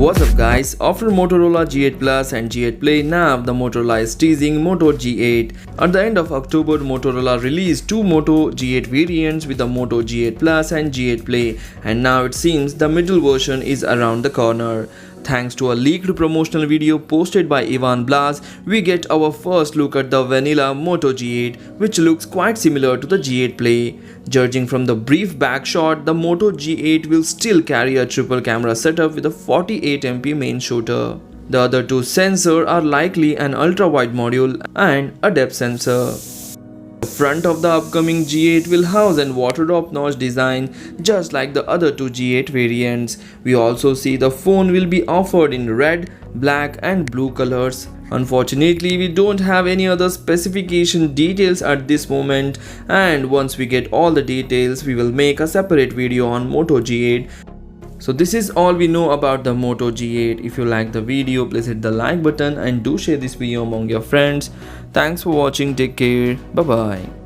What's up guys, after Motorola G8 Plus and G8 Play, now the Motorola is teasing Moto G8. At the end of October, Motorola released two Moto G8 variants with the Moto G8 Plus and G8 Play, and now it seems the middle version is around the corner. Thanks to a leaked promotional video posted by Ivan Blas, we get our first look at the vanilla Moto G8, which looks quite similar to the G8 Play. Judging from the brief back shot, the Moto G8 will still carry a triple camera setup with a 48MP main shooter. The other two sensors are likely an ultra-wide module and a depth sensor. The front of the upcoming G8 will house an water drop notch design just like the other two G8 variants. We also see the phone will be offered in red, black and blue colors. Unfortunately, we don't have any other specification details at this moment, and once we get all the details, we will make a separate video on Moto G8. So this is all we know about the Moto G8. If you like the video, please hit the like button and do share this video among your friends. Thanks for watching. Take care. Bye bye.